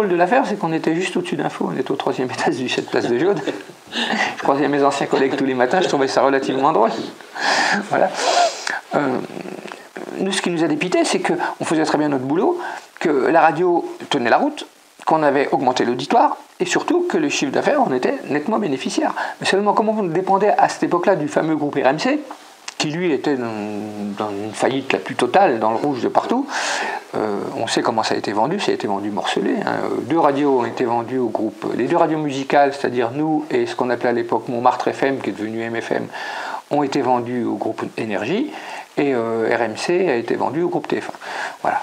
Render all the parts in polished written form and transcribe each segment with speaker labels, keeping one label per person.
Speaker 1: drôle de l'affaire, c'est qu'on était juste au-dessus d'Info, on était au 3e étage du 7 place de Jaude. Je croisais mes anciens collègues tous les matins, je trouvais ça relativement drôle. Voilà. Nous, ce qui nous a dépité, c'est qu'on faisait très bien notre boulot, que la radio tenait la route, qu'on avait augmenté l'auditoire, et surtout que le chiffre d'affaires, on était nettement bénéficiaire. Mais seulement, comme on dépendait à cette époque-là du fameux groupe RMC, qui lui était dans une faillite la plus totale, dans le rouge de partout, on sait comment ça a été vendu morcelé. Hein. 2 radios ont été vendues au groupe, les 2 radios musicales, c'est-à-dire nous et ce qu'on appelait à l'époque Montmartre FM, qui est devenu MFM, ont été vendues au groupe Énergie, et RMC a été vendu au groupe TF1. Voilà.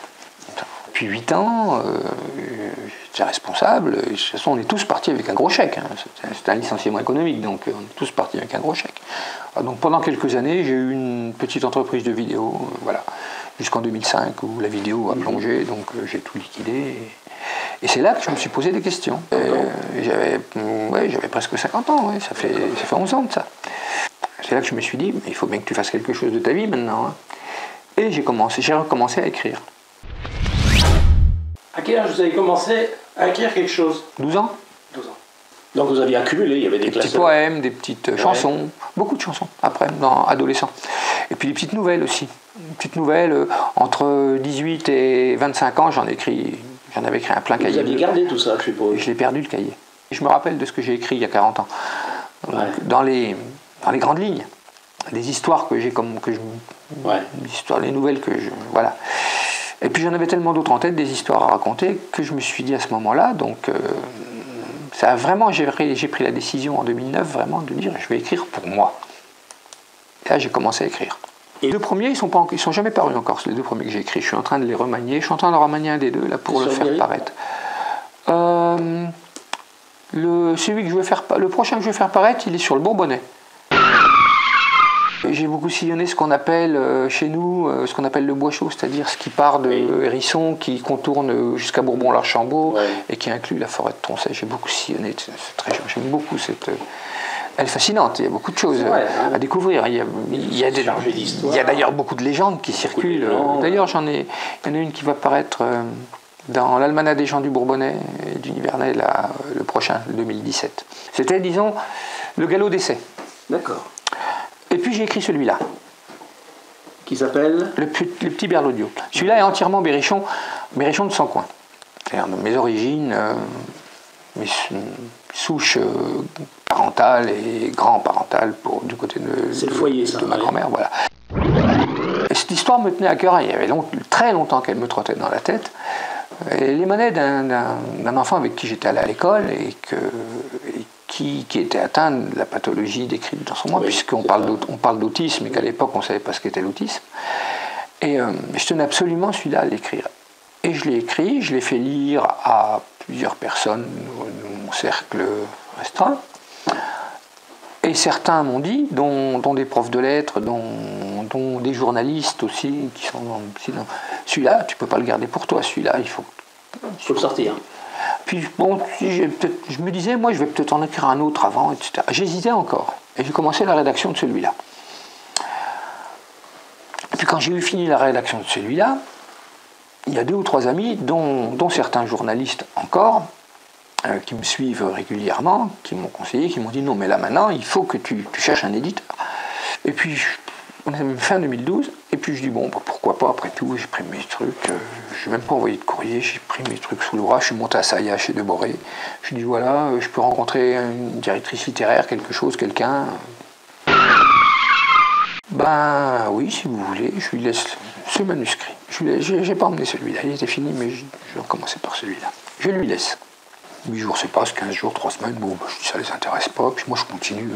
Speaker 1: Depuis 8 ans, j'étais responsable, et de toute façon on est tous partis avec un gros chèque, hein. C'est un licenciement économique, donc on est tous partis avec un gros chèque. Donc pendant quelques années, j'ai eu une petite entreprise de vidéo, voilà, jusqu'en 2005 où la vidéo a plongé, donc j'ai tout liquidé. Et c'est là que je me suis posé des questions. J'avais presque 50 ans, ouais, ça fait 11 ans de ça. C'est là que je me suis dit, mais il faut bien que tu fasses quelque chose de ta vie maintenant. Hein. Et j'ai recommencé à écrire.
Speaker 2: À quel âge vous avez commencé à écrire quelque chose?
Speaker 1: 12 ans.
Speaker 2: 12 ans. Donc vous aviez accumulé, il y avait des
Speaker 1: petits poèmes, des petites chansons, beaucoup de chansons, après, dans adolescent. Et puis des petites nouvelles aussi. Une petite nouvelle, entre 18 et 25 ans, j'en avais écrit un plein cahier.
Speaker 2: Vous aviez gardé tout ça, je suppose.
Speaker 1: Je l'ai perdu, le cahier. Et je me rappelle de ce que j'ai écrit il y a 40 ans. Donc, dans les grandes lignes, des histoires que j'ai les nouvelles que je... Voilà. Et puis j'en avais tellement d'autres en tête, des histoires à raconter, que je me suis dit à ce moment-là, donc ça a vraiment, j'ai pris la décision en 2009 vraiment de dire je vais écrire pour moi. Et là j'ai commencé à écrire. Et les 2 premiers, ils sont jamais parus encore, les 2 premiers que j'ai écrits. Je suis en train de les remanier, je suis en train de remanier un des 2 là pour le faire paraître. Le prochain que je vais faire paraître, il est sur le Bourbonnais. J'ai beaucoup sillonné ce qu'on appelle chez nous, ce qu'on appelle le bois chaud, c'est-à-dire ce qui part de Hérisson, qui contourne jusqu'à Bourbon-l'Archambault et qui inclut la forêt de Tronchet. J'ai beaucoup sillonné, j'aime beaucoup cette... Elle est fascinante, il y a beaucoup de choses à découvrir. Il y a d'ailleurs beaucoup de légendes qui circulent. D'ailleurs, il y en a une qui va paraître dans l'Almanach des gens du Bourbonnais et du Nivernais, le prochain, 2017. C'était, disons, le galop d'essai.
Speaker 2: D'accord.
Speaker 1: Et puis j'ai écrit celui-là.
Speaker 2: Qui s'appelle
Speaker 1: le petit Berliodio. Celui-là est entièrement berrichon de Sancoin. C'est-à-dire mes origines, mes souches parentales et grands-parentales du côté de ma grand-mère. Voilà. Et cette histoire me tenait à cœur. Il y avait très longtemps qu'elle me trottait dans la tête. Elle émanait d'un enfant avec qui j'étais allé à l'école et qui était atteint de la pathologie décrite dans son moi, puisqu'on parle d'autisme et qu'à l'époque on ne savait pas ce qu'était l'autisme. Et je tenais absolument celui-là à l'écrire. Et je l'ai écrit, je l'ai fait lire à plusieurs personnes de mon cercle restreint. Et certains m'ont dit, dont des profs de lettres, dont des journalistes aussi, qui sont dans celui-là, tu ne peux pas le garder pour toi, celui-là, il faut
Speaker 2: le sortir.
Speaker 1: Puis bon, je me disais, moi je vais peut-être en écrire un autre avant, etc. J'hésitais encore. Et j'ai commencé la rédaction de celui-là. Et puis quand j'ai eu fini la rédaction de celui-là, il y a 2 ou 3 amis, dont certains journalistes encore, qui me suivent régulièrement, qui m'ont conseillé, qui m'ont dit non mais là maintenant il faut que tu cherches un éditeur. Et puis on est fin 2012, et puis je dis bon pourquoi pas, après tout j'ai pris mes trucs, je n'ai même pas envoyé de courrier, j'ai pris mes trucs sous le bras, je suis monté à Saïa chez Deboré, je dis voilà, je peux rencontrer une directrice littéraire, quelqu'un. Ben oui, si vous voulez, je lui laisse ce manuscrit. J'ai pas emmené celui-là, il était fini, mais je vais recommencer par celui-là. Je lui laisse. 8 jours se passent, 15 jours, 3 semaines, bon, je dis ça les intéresse pas, puis moi je continue,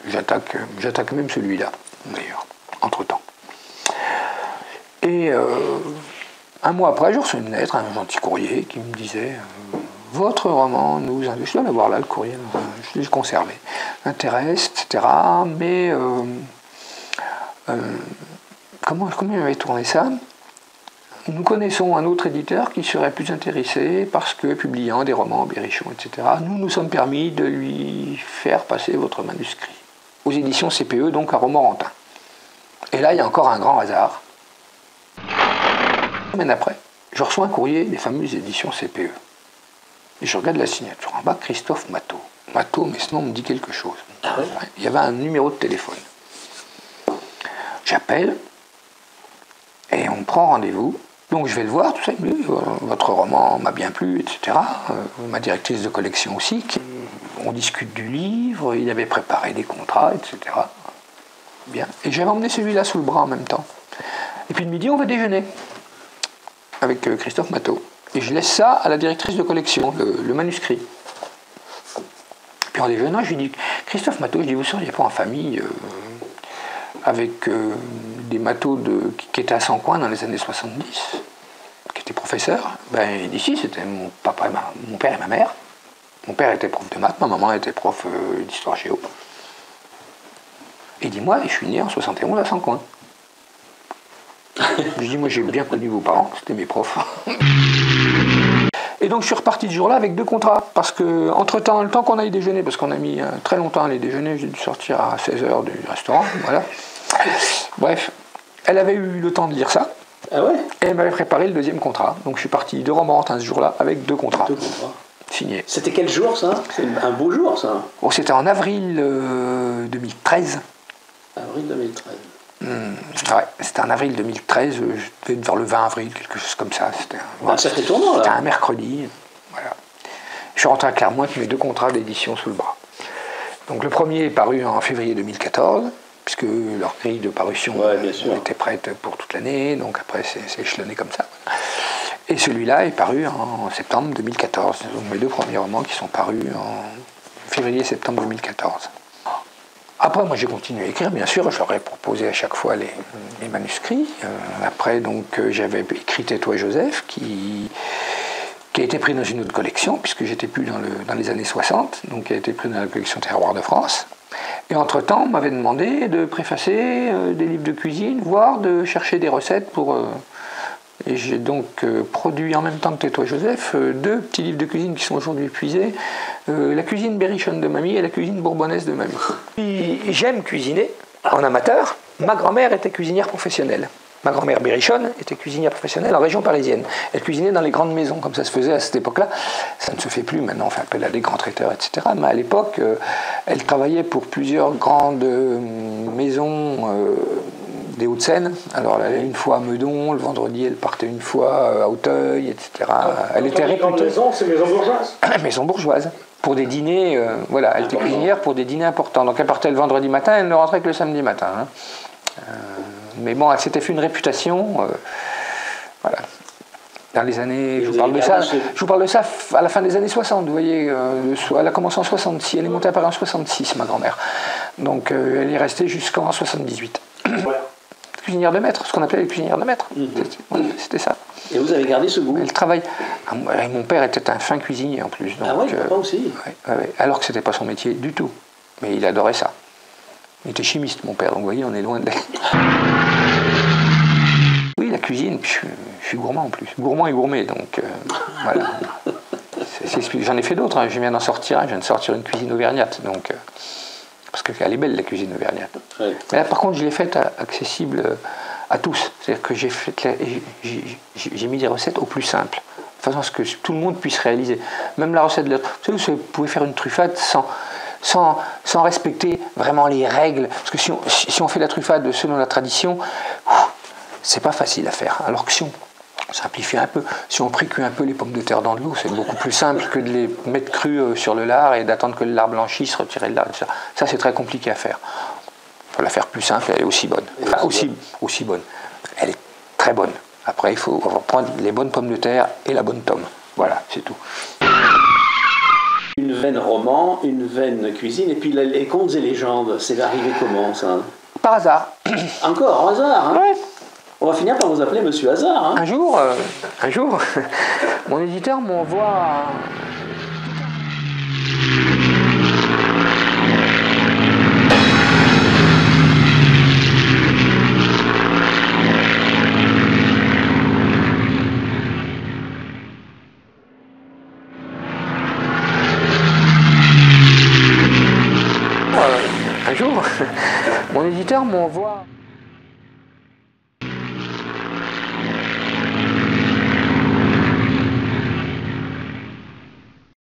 Speaker 1: j'attaque même celui-là, d'ailleurs, entre-temps. Et un mois après, je reçois une lettre, un gentil courrier qui me disait votre roman nous intéresse, je dois l'avoir là, le courrier, je l'ai conservé, intéresse, etc. Mais comment il m'avait tourné ça? Nous connaissons un autre éditeur qui serait plus intéressé parce que, publiant des romans, berrichons, etc., nous sommes permis de lui faire passer votre manuscrit aux éditions CPE, donc à Romorantin. Et là, il y a encore un grand hasard. Une semaine après, je reçois un courrier des fameuses éditions CPE. Et je regarde la signature en bas, Christophe Matteau. Matteau, mais ce nom me dit quelque chose.
Speaker 2: Ah ouais.
Speaker 1: Il y avait un numéro de téléphone. J'appelle et on prend rendez-vous. Donc je vais le voir, tout ça, il me dit, votre roman m'a bien plu, etc. Ma directrice de collection aussi. On discute du livre, il avait préparé des contrats, etc. Bien. Et j'avais emmené celui-là sous le bras en même temps. Et puis le midi, on va déjeuner avec Christophe Matteau. Et je laisse ça à la directrice de collection, le manuscrit. Puis en déjeunant, je lui dis, Christophe Matteau, je dis, vous seriez pas en famille avec des Matteau qui étaient à Sancoins dans les années 70, qui étaient professeurs. Ben, il dit, si, c'était mon père et ma mère. Mon père était prof de maths, ma maman était prof d'histoire géo. Et il dit, moi, je suis né en 71 à Sancoins. Je dis, moi j'ai bien connu vos parents, c'était mes profs. Et donc je suis reparti ce jour-là avec 2 contrats, parce que entre-temps, le temps qu'on aille déjeuner, parce qu'on a mis très longtemps à aller déjeuner, j'ai dû sortir à 16h du restaurant, voilà. Bref, elle avait eu le temps de lire ça,
Speaker 2: Ah ouais.
Speaker 1: et elle m'avait préparé le 2e contrat. Donc je suis parti de Romorantin ce jour-là avec 2 contrats.
Speaker 2: 2 contrats.
Speaker 1: Signés.
Speaker 2: C'était quel jour ça? C'est un beau jour ça.
Speaker 1: Oh, c'était en avril 2013.
Speaker 2: Avril 2013.
Speaker 1: Ouais, c'était en avril 2013, je devais être vers le 20 avril, quelque chose comme ça. C'était
Speaker 2: Un sacré tournant là.
Speaker 1: C'était un mercredi. Voilà. Je suis rentré à Clermont avec mes 2 contrats d'édition sous le bras. Donc le premier est paru en février 2014, puisque leur grille de parution était prête pour toute l'année, donc après c'est échelonné comme ça. Et celui-là est paru en septembre 2014. Donc mes 2 premiers romans qui sont parus en février-septembre 2014. Après, moi j'ai continué à écrire, bien sûr, je leur ai proposé à chaque fois les manuscrits. Après, donc, j'avais écrit Tais-toi Joseph, qui a été pris dans une autre collection, puisque j'étais plus dans les années 60, donc qui a été pris dans la collection Terroir de France. Et entre-temps, on m'avait demandé de préfacer des livres de cuisine, voire de chercher des recettes pour... Et j'ai donc produit en même temps que Tais-toi Joseph 2 petits livres de cuisine qui sont aujourd'hui épuisés, la cuisine berrichonne de mamie et la cuisine bourbonnaise de mamie. J'aime cuisiner en amateur. Ma grand-mère était cuisinière professionnelle. Ma grand-mère berrichonne était cuisinière professionnelle en région parisienne. Elle cuisinait dans les grandes maisons, comme ça se faisait à cette époque-là. Ça ne se fait plus maintenant, on fait appel à des grands traiteurs, etc. Mais à l'époque, elle travaillait pour plusieurs grandes maisons des Hauts-de-Seine. Alors elle allait une fois à Meudon, le vendredi elle partait une fois à Auteuil, etc. Elle était réputée.
Speaker 2: Maison, c'est maison bourgeoise.
Speaker 1: Maison bourgeoise. Pour des dîners, voilà, elle était cuisinière pour des dîners importants. Donc elle partait le vendredi matin, elle ne rentrait que le samedi matin. Hein. Mais bon, elle s'était fait une réputation. Voilà. Dans les années, je vous parle de ça à la fin des années 60, vous voyez, elle a commencé en 66, elle est montée à Paris en 66, ma grand-mère. Donc elle est restée jusqu'en 78. Cuisinière de maître, ce qu'on appelait les cuisinières de maître. C'était ça.
Speaker 2: Et vous avez gardé ce goût?
Speaker 1: Elle travaille. Mon père était un fin cuisinier en plus. Donc,
Speaker 2: ah oui, papa aussi.
Speaker 1: Alors que c'était pas son métier du tout. Mais il adorait ça. Il était chimiste, mon père, donc vous voyez, on est loin de... Oui, la cuisine, je suis gourmand en plus. Gourmand et gourmet, donc voilà. J'en ai fait d'autres, hein. Je viens d'en sortir, je viens de sortir une cuisine auvergnate, donc... parce qu'elle est belle, la cuisine auvergnate. Ouais. Mais là, par contre, je l'ai faite accessible à tous. C'est-à-dire que j'ai mis des recettes au plus simple, de façon à ce que tout le monde puisse réaliser. Même la recette de vous savez, vous pouvez faire une truffade sans respecter vraiment les règles. Parce que si on fait la truffade selon la tradition, c'est pas facile à faire. Alors que si on simplifie un peu, si on précuit un peu les pommes de terre dans de l'eau, c'est beaucoup plus simple que de les mettre crues sur le lard et d'attendre que le lard blanchisse, retirer le lard. Ça c'est très compliqué à faire. Il faut la faire plus simple, elle est aussi bonne. Enfin, aussi bonne. Elle est très bonne. Après, il faut prendre les bonnes pommes de terre et la bonne tome. Voilà, c'est tout.
Speaker 2: Une veine roman, une veine cuisine, et puis les contes et légendes, c'est arrivé comment ça?
Speaker 1: Par hasard.
Speaker 2: Encore, en hasard, hein?
Speaker 1: Ouais.
Speaker 2: On va finir par vous appeler Monsieur Hasard. Hein?
Speaker 1: Un jour, mon éditeur m'envoie... Un jour, mon éditeur m'envoie...